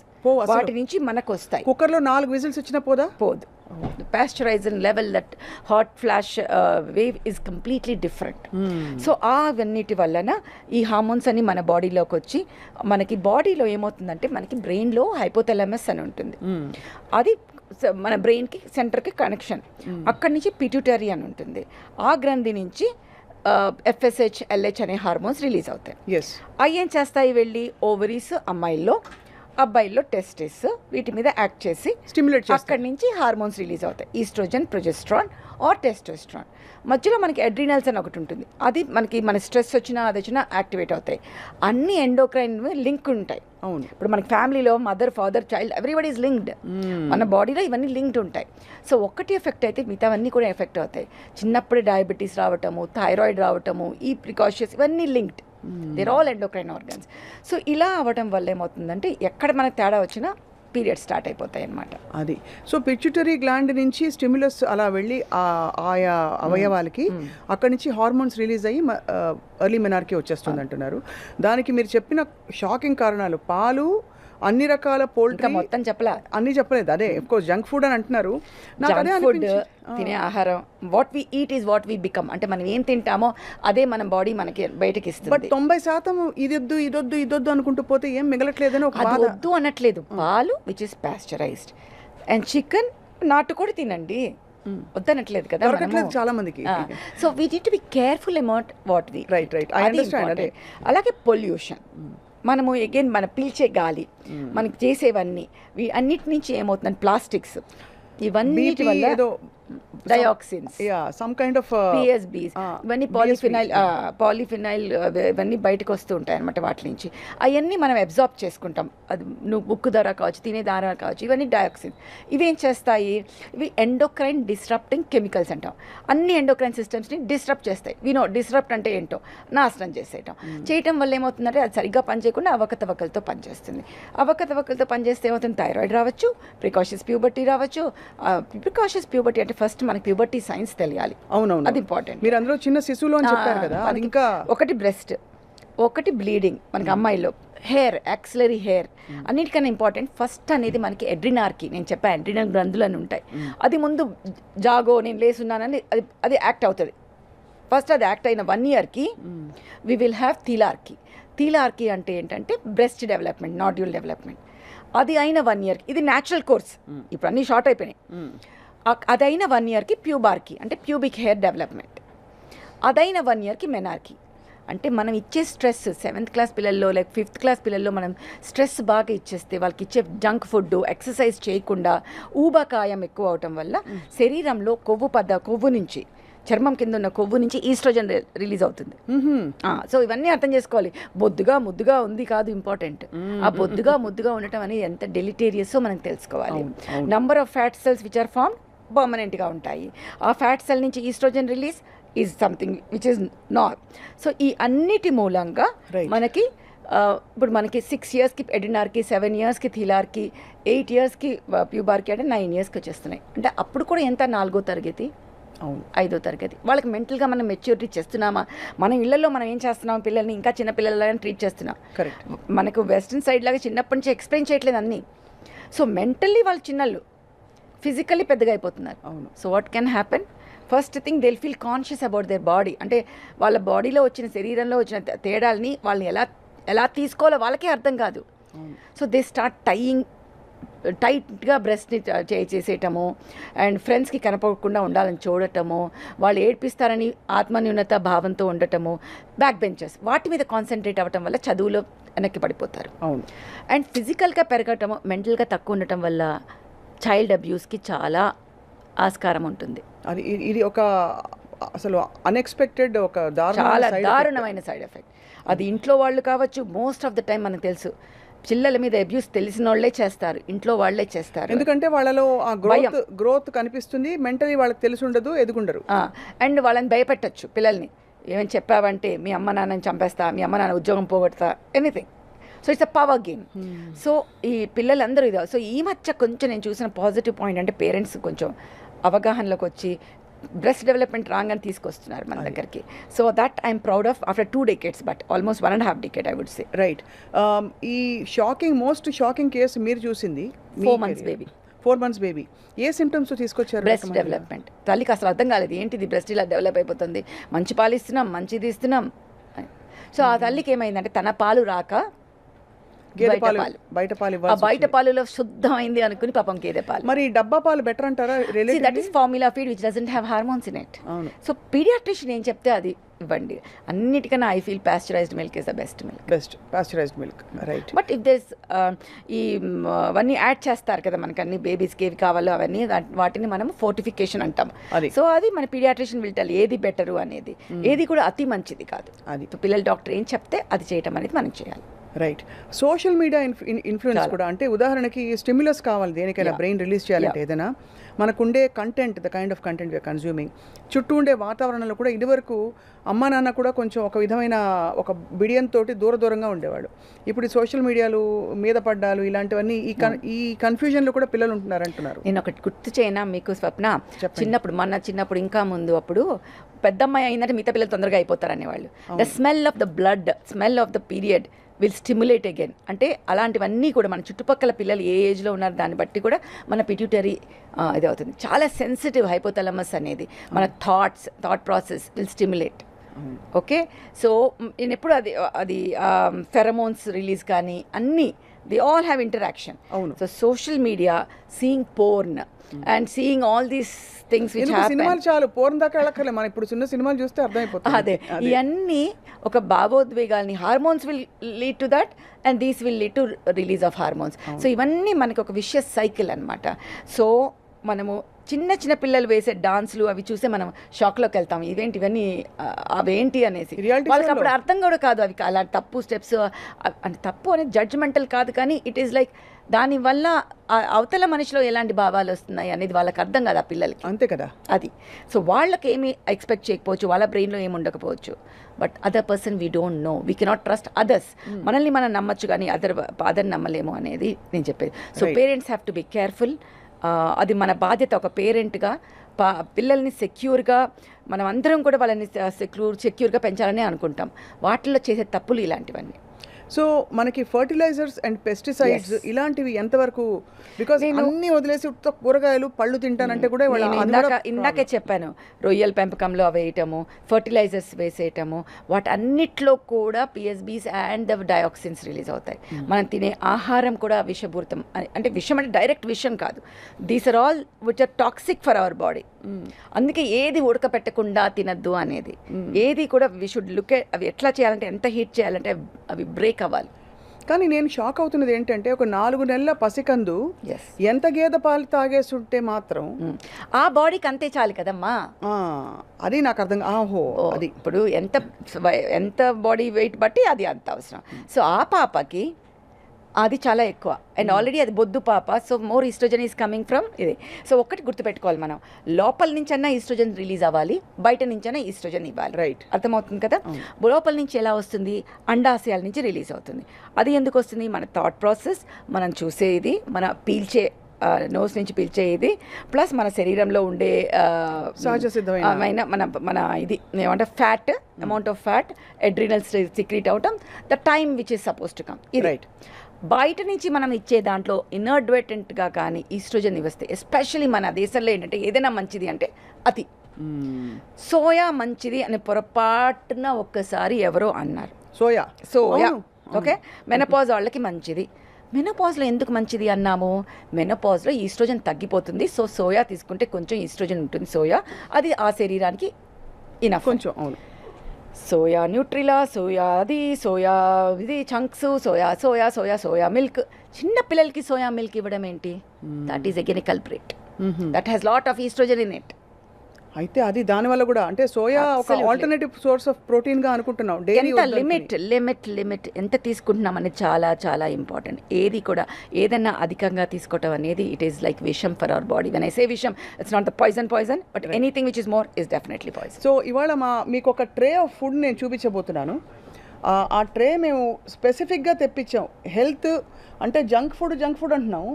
వాటి నుంచి మనకు వస్తాయి. కుక్కర్లో 4 విజిల్స్ వచ్చినా పోదు. The pasteurization level, that hot flash wave is completely different. So అవన్నిటి వలన ఈ హార్మోన్స్ అని మన బాడీలోకి వచ్చి, మనకి బాడీలో ఏమవుతుందంటే మనకి బ్రెయిన్లో హైపోథాలమస్ అని ఉంటుంది, అది మన బ్రెయిన్కి సెంటర్కి కనెక్షన్. అక్కడి నుంచి పిట్యూటరీ అని ఉంటుంది, ఆ గ్రంథి నుంచి FSH LH అనే హార్మోన్స్ రిలీజ్ అవుతాయి. అవి ఏం చేస్తాయి, వెళ్ళి ఓవరీస్ అమ్మాయిల్లో, అబ్బాయిల్లో టెస్టిస్, వీటి మీద యాక్ట్ చేసి స్టిమ్యులేట్ చేస్తాయి. అక్కడి నుంచి హార్మోన్స్ రిలీజ్ అవుతాయి, ఈస్ట్రోజన్, ప్రొజెస్ట్రాన్ ఆర్ టెస్టోస్ట్రాన్. మధ్యలో మనకి అడ్రినల్స్ అని ఒకటి ఉంటుంది, అది మనకి మన స్ట్రెస్ వచ్చినా అది వచ్చినా యాక్టివేట్ అవుతాయి. అన్ని ఎండోక్రైన్ లింక్ ఉంటాయి. అవును, ఇప్పుడు మనకి ఫ్యామిలీలో mother, father, child everybody is linked. మన బాడీలో ఇవన్నీ లింక్డ్ ఉంటాయి. సో ఒక్కటి ఎఫెక్ట్ అయితే మిగతావన్నీ కూడా ఎఫెక్ట్ అవుతాయి. చిన్నప్పుడే డయాబెటీస్ రావటము, థైరాయిడ్ రావటము, ఈ ప్రికాషన్స్ ఇవన్నీ linked, they're all endocrine organs. So ఇలా అవ్వటం వల్ల ఏమవుతుందంటే ఎక్కడ మనకు తేడా వచ్చినా పీరియడ్స్ స్టార్ట్ అయిపోతాయి అన్నమాట. అది సో పిట్యూటరీ గ్లాండ్ నుంచి స్టిమ్యులస్ అలా వెళ్ళి ఆయా అవయవాలకి అక్కడి నుంచి హార్మోన్స్ రిలీజ్ అయ్యి ఎర్లీ మెనార్కీ వచ్చేస్తుంది అంటున్నారు. దానికి మీరు చెప్పిన షాకింగ్ కారణాలు, పాలు, అన్ని రకాల పోల్ట్రీ, మొత్తం అన్ని చెప్పలేదు. అదే అఫ్కోర్స్ జంక్ ఫుడ్ అని అంటున్నారు. ఫుడ్ తినే ఆహారం, what we eat is what we become, అంటే మనం ఏం తింటామో అదే మన బాడీ మనకి బయటకి ఇస్తుంది. బట్ 90% ఇదొద్దు అనుకుంటూ పోతే ఏం మిగలట్లేదని ఒక బాధ. వద్దు అనట్లేదు, పాలు which is pasteurised and chicken, నాటుకోడి తినండి, వద్దనట్లేదు కదా చాలా మందికి. So we need to be careful about what we write. I understand. అదే అలాగే పొల్యూషన్, మనము అగైన్ మన పీల్చే గాలి, మనకి చేసేవన్నీ అన్నిటి నుంచి ఏమవుతుందంటే ప్లాస్టిక్స్, ఇవన్నీ వల్ల dioxins, some kind of PSBs, ఇవన్నీ పాలిఫినైల్ ఇవన్నీ బయటకు వస్తూ ఉంటాయి అనమాట వాటి నుంచి. అవన్నీ మనం అబ్జార్బ్ చేసుకుంటాం. అది నువ్వు బుక్ ద్వారా కావచ్చు, తినే ద్వారా కావచ్చు, ఇవన్నీ డయాక్సిన్. ఇవేం చేస్తాయి? ఇవి ఎండోక్రైన్ డిస్రప్టింగ్ కెమికల్స్ అంటాం. అన్ని ఎండోక్రైన్ సిస్టమ్స్ని డిస్రప్ట్ చేస్తాయి. డిస్రప్ట్ అంటే ఏంటో నాశనం చేసేయటం. చేయటం వల్ల ఏమవుతుందంటే అది సరిగ్గా పనిచేయకుండా అవకతవకలతో పనిచేస్తుంది. అవకతవకలతో పనిచేస్తే ఏమవుతుంది? థైరాయిడ్ రావచ్చు, ప్రికాషస్ ప్యూబర్టీ రావచ్చు. ప్రికాషస్ ప్యూబర్టీ అంటే ఫస్ట్ మనకి ప్యూబర్టీ సైన్స్ తెలియాలి. అవునవును, అది ఇంపార్టెంట్. మీరు అందులో చిన్న శిశువులో అని చెప్పారు కదా, అది ఇంకా ఒకటి బ్రెస్ట్, ఒకటి బ్లీడింగ్ మనకి అమ్మాయిలో, హెయిర్, యాక్సిలరీ హెయిర్. అన్నిటికన్నా ఇంపార్టెంట్ ఫస్ట్ అనేది మనకి ఎడ్రినార్కి. నేను చెప్పాను ఎడ్రినల్ గ్రంథులు అని ఉంటాయి. అది ముందు జాగో నేను లేసున్నానని అది యాక్ట్ అవుతుంది. ఫస్ట్ అది యాక్ట్ అయిన 1 yearకి వి విల్ హ్యావ్ థీలార్కీ. థీలార్కీ అంటే ఏంటంటే బ్రెస్ట్ డెవలప్మెంట్, నాడ్యూల్ డెవలప్మెంట్. అది అయిన 1 yearకి, ఇది న్యాచురల్ కోర్స్, ఇప్పుడు అన్నీ షార్ట్ అయిపోయినాయి. అదైన 1 yearకి ప్యూబార్కీ అంటే ప్యూబిక్ హెయిర్ డెవలప్మెంట్. అదైన 1 yearకి మెనార్కీ అంటే మనం ఇచ్చే స్ట్రెస్ 7th క్లాస్ పిల్లల్లో, లైక్ 5th క్లాస్ పిల్లల్లో మనం స్ట్రెస్ బాగా ఇచ్చేస్తే వాళ్ళకి ఇచ్చే జంక్ ఫుడ్, ఎక్సర్సైజ్ చేయకుండా ఊబకాయం ఎక్కువ అవటం వల్ల శరీరంలో కొవ్వు నుంచి, చర్మం కింద ఉన్న కొవ్వు నుంచి ఈస్ట్రోజన్ రిలీజ్ అవుతుంది. సో ఇవన్నీ అర్థం చేసుకోవాలి. ముద్దుగా ఉంది కాదు ఇంపార్టెంట్. ఆ ముద్దుగా ఉండటం అనేది ఎంత డెలిటేరియస్ మనకు తెలుసుకోవాలి. Number of fat cells which are form పర్మనెంట్గా ఉంటాయి. ఆ ఫ్యాట్ సెల్ నుంచి estrogen release is something which is not. So ఈ అన్నిటి మూలంగా మనకి ఇప్పుడు మనకి 6 yearsకి ఎడినార్కి, 7 yearsకి థీలార్కి, 8 yearsకి ప్యూబార్కి అంటే 9 yearsకి వచ్చేస్తున్నాయి. అంటే అప్పుడు కూడా ఎంత 4వ తరగతి, 5వ తరగతి. వాళ్ళకి మెంటల్గా మనం మెచ్యూరిటీ చేస్తున్నామా? మన ఇళ్లలో మనం ఏం చేస్తున్నాం? పిల్లల్ని ఇంకా చిన్న పిల్లలలాగా ట్రీట్ చేస్తున్నాం. కరెక్ట్. మనకు వెస్ట్రన్ సైడ్ లాగా చిన్నప్పటి నుంచి ఎక్స్ప్లెయిన్ చేయట్లేదు అన్నీ. సో మెంటల్లీ వాళ్ళు చిన్నళ్ళు, ఫిజికల్లీ పెద్దగా అయిపోతున్నారు. So what can happen? First thing they will feel conscious about their body. అంటే వాళ్ళ బాడీలో వచ్చిన, శరీరంలో వచ్చిన తేడాలని వాళ్ళని ఎలా తీసుకోవాలో వాళ్ళకే అర్థం కాదు. సో దే స్టార్ట్ టైట్గా బ్రెస్ట్ని చేసేయటము, అండ్ ఫ్రెండ్స్కి కనపడకుండా ఉండాలని చూడటము, వాళ్ళు ఏడ్పిస్తారని ఆత్మన్యూనత భావంతో ఉండటము, బ్యాక్ బెంచర్స్, వాటి మీద కాన్సన్ట్రేట్ అవ్వటం వల్ల చదువులో వెనక్కి పడిపోతారు. అవును. అండ్ ఫిజికల్గా పెరగటము, మెంటల్గా తక్కువ ఉండటం వల్ల చైల్డ్ అబ్యూస్కి చాలా ఆస్కారం ఉంటుంది. అది ఇది ఒక అసలు అన్ఎక్స్పెక్టెడ్, ఒక చాలా దారుణమైన సైడ్ ఎఫెక్ట్. అది ఇంట్లో వాళ్ళు కావచ్చు. మోస్ట్ ఆఫ్ ద టైం మనకు తెలుసు పిల్లల మీద అబ్యూస్ తెలిసిన వాళ్ళే చేస్తారు, ఇంట్లో వాళ్ళే చేస్తారు. ఎందుకంటే వాళ్ళలో ఆ గ్రోత్ కనిపిస్తుంది, మెంటలీ వాళ్ళకి తెలిసి ఉండదు, ఎదుగుండరు. అండ్ వాళ్ళని భయపెట్టచ్చు పిల్లల్ని. ఏమైనా చెప్పావంటే మీ అమ్మ నాన్నని చంపేస్తా, మీ అమ్మ నాన్న ఉద్యోగం పోగొడతా, anything. So it's a power game. So ఈ పిల్లలందరూ ఇదే. సో ఈ మధ్య కొంచెం నేను చూసిన పాజిటివ్ పాయింట్ అంటే పేరెంట్స్ కొంచెం అవగాహనలోకి వచ్చి బ్రెస్ట్ డెవలప్మెంట్ రాంగ్ అని తీసుకొస్తున్నారు మన దగ్గరికి. So that I'm proud of after 2 decades, but almost 1.5 decade I would say. Right. ఈ మోస్ట్ షాకింగ్ కేసు మీరు చూసింది 4 months బేబీ. 4 months బేబీ ఏ సిమ్టమ్స్ తీసుకొచ్చారు? Breast development. తల్లికి అసలు అర్థం కాలేదు, ఏంటిది బ్రెస్ట్ ఇలా డెవలప్ అయిపోతుంది, మంచి పాలు ఇస్తున్నాం, మంచిది ఇస్తున్నాం. సో ఆ తల్లికి ఏమైందంటే తన పాలు రాక బయట పాలులో శుద్ధమైంది అనుకుని పాపం గేదె పాలు. మరి డబ్బా పాలు బెటర్ అంటారా? That is formula feed which doesn't have hormones in it. So paediatrician ఏం చెప్తే అది ఇవ్వండి. అన్నిటికన్నా I feel pasteurised milk is the best pasteurised milk. Right. But if this అవన్నీ యాడ్ చేస్తారు కదా మనకి, అన్ని బేబీస్కి ఏవి కావాలో అవన్నీ, వాటిని మనం ఫోర్టిఫికేషన్ అంటాం. సో అది మన పీడియాట్రిషియన్ విల్ టెల్ ఏది బెటరు అనేది. ఏది కూడా అతి మంచిది కాదు. అది పిల్లల డాక్టర్ ఏం చెప్తే అది చేయటం అనేది మనం చేయాలి. రైట్. సోషల్ మీడియా ఇన్ఫ్లుయెన్స్ కూడా, అంటే ఉదాహరణకి స్టిమ్యులస్ కావాలి దేనికైనా, బ్రెయిన్ రిలీజ్ చేయాలంటే ఏదైనా, మనకుండే content, the kind of content we are consuming, చుట్టూ ఉండే వాతావరణంలో కూడా ఇదివరకు అమ్మా నాన్న కూడా కొంచెం ఒక విధమైన ఒక బిడియంతో దూరంగా ఉండేవాడు. ఇప్పుడు ఈ సోషల్ మీడియాలు మీద పడ్డాలు ఇలాంటివన్నీ ఈ కన్ఫ్యూజన్లో కూడా పిల్లలు ఉంటున్నారు అంటున్నారు. నేను ఒకటి గుర్తు చేయనా మీకు స్వప్న? చిన్నప్పుడు ఇంకా ముందు అప్పుడు పెద్దమ్మాయి అయిందంటే మిగతా పిల్లలు తొందరగా అయిపోతారు అనేవాళ్ళు. The smell of the blood, smell of the period will stimulate again. అంటే అలాంటివన్నీ కూడా మన చుట్టుపక్కల పిల్లలు ఏ ఏజ్లో ఉన్నారు దాన్ని బట్టి కూడా మన పిట్యూటరీ ఇది అవుతుంది. చాలా సెన్సిటివ్ హైపోథాలమస్ అనేది, మన thought process will stimulate. Okay. So నేను ఎప్పుడు అది ఫెరమోన్స్ రిలీజ్ కానీ అన్నీ, they all have interaction. So social media, seeing porn and seeing all these things which happen. సినిమాలు చాలు, పోర్న్ దాకా వెళ్ళక్కర్లేదు, మనం ఇప్పుడు చిన్న సినిమాలు చూస్తే అర్థమైపోతుంది. అదే ఇవన్నీ ఒక భావోద్వేగాల్ని, hormones will lead to that and these will lead to release of hormones. So ఇవన్నీ మనకి ఒక విషియస్ సైకిల్ అనమాట. సో మనము చిన్న చిన్న పిల్లలు వేసే డాన్స్లు అవి చూసే మనం షాక్లోకి వెళ్తాం, ఇవేంటి ఇవన్నీ అవేంటి అనేసి. Reality వాళ్ళకి show అప్పుడు లో. అర్థం కూడా కాదు అవి అలా తప్పు స్టెప్స్ అంటే తప్పు అనేది జడ్జ్మెంటల్ కాదు, కానీ ఇట్ ఈస్ లైక్ దానివల్ల అవతల మనిషిలో ఎలాంటి భావాలు వస్తున్నాయి అనేది వాళ్ళకి అర్థం కాదు ఆ పిల్లలకి. అంతే కదా. అది సో వాళ్ళకి ఏమి ఎక్స్పెక్ట్ చేయకపోవచ్చు, వాళ్ళ బ్రెయిన్లో ఏమి ఉండకపోవచ్చు, but other person we don't know, we cannot trust others. మనల్ని మనం నమ్మచ్చు కానీ అదర్ నమ్మలేము అనేది నేను చెప్పేది. So Right. Parents have to be careful. అది మన బాధ్యత ఒక పేరెంట్గా. పిల్లల్ని సెక్యూర్గా మనం అందరం కూడా వాళ్ళని సెక్యూర్గా పెంచాలని అనుకుంటాం. వాటిల్లో చేసే తప్పులు ఇలాంటివన్నీ. సో మనకి ఫర్టిలైజర్స్ అండ్ పెస్టిసైడ్స్ ఇలాంటివి ఎంతవరకు, బికాస్ అన్ని వదిలేసి ఉత్త కూరగాయలు పళ్ళు తింటానంటే కూడా ఇవాళ నేను అది కూడా ఇందాకే చెప్పాను, రొయ్యల పెంపకంలో వేయటము, ఫర్టిలైజర్స్ వేసేయటము, వాటన్నిటిలో కూడా PSBs and the dioxins release అవుతాయి. మనం తినే ఆహారం కూడా విషపూరితం, అంటే విషం అంటే డైరెక్ట్ విషం కాదు, these are all which are toxic for our body. అందుకే ఏది ఉడకపెట్టకుండా తినద్దు అనేది, ఏది కూడా వి షుడ్ లుక్ ఎట్ అవి ఎట్లా చేయాలంటే, ఎంత హీట్ చేయాలంటే అవి బ్రేక్ అవ్వాలి. కానీ నేను షాక్ అవుతున్నది ఏంటంటే ఒక 4 నెలల పసికందు Yes. ఎంత గేదె పాలు తాగేస్తుంటే మాత్రం ఆ బాడీకి అంతే చాలు కదమ్మా. అది నాకు అర్థం ఆహో అది ఇప్పుడు ఎంత బాడీ వెయిట్ బట్టి అది అంత అవసరం. సో ఆ పాపకి అది చాలా ఎక్కువ, అండ్ ఆల్రెడీ అది బొద్దు పాప, so more estrogen is coming from ఇది. సో ఒక్కటి గుర్తుపెట్టుకోవాలి, మనం లోపల నుంచైనా ఈస్ట్రోజన్ రిలీజ్ అవ్వాలి, బయట నుంచైనా ఈస్ట్రోజన్ ఇవ్వాలి. రైట్. అర్థమవుతుంది కదా. లోపల నుంచి ఎలా వస్తుంది, అండాశయాల నుంచి రిలీజ్ అవుతుంది. అది ఎందుకు వస్తుంది, మన థాట్ ప్రాసెస్, మనం చూసేది, మన పీల్చే నోస్ నుంచి పీల్చేది, ప్లస్ మన శరీరంలో ఉండే సహజ సిద్ధమైన మన ఇది ఏమంటే fat, amount of fat, అడ్రినల్స్ secrete అవటం, the time which is suppose to come. ఇది రైట్. బయట నుంచి మనం ఇచ్చే దాంట్లో ఇన్అడ్వర్టెంట్గా కానీ ఈస్ట్రోజన్ ఇస్తే, ఎస్పెషలీ మన దేశంలో ఏంటంటే ఏదైనా మంచిది అంటే అతి. సోయా మంచిది అని పొరపాటున ఒక్కసారి ఎవరో అన్నారు. సోయా ఓకే, మెనపాజ్ వాళ్ళకి మంచిది. మెనపాజ్లో ఎందుకు మంచిది అన్నాము, మెనపాజ్లో ఈస్ట్రోజన్ తగ్గిపోతుంది, సో సోయా తీసుకుంటే కొంచెం ఈస్ట్రోజన్ ఉంటుంది సోయా, అది ఆ శరీరానికి ఇనఫ్ కొంచెం. అవును. సోయా న్యూట్రిలా, సోయా అది, సోయా ఇది చంక్స్, సోయా మిల్క్. చిన్న పిల్లలకి సోయా మిల్క్ ఇవ్వడం ఏంటి, that is again a culprit, that has lot of estrogen in it. అయితే అది దానివల్ల కూడా అంటే సోయా ఒక ఆల్టర్నేటివ్ సోర్స్ ఆఫ్ ప్రోటీన్ గా అనుకుంటున్నాం. ఎంత లిమిట్ ఎంత తీసుకుంటున్నాం అనేది చాలా చాలా ఇంపార్టెంట్. ఏది కూడా ఏదన్నా అధికంగా తీసుకోవటం అనేది ఇట్ ఈస్ లైక్ విషం for our body. When I say విషం, it's not the poison but anything which is more is definitely poison. So ఇవాళ మీకు ఒక ట్రే ఆఫ్ ఫుడ్ నేను చూపించబోతున్నాను. ఆ ట్రే మేము స్పెసిఫిక్గా తెప్పించాం. హెల్త్ అంటే జంక్ ఫుడ్ అంటున్నాం,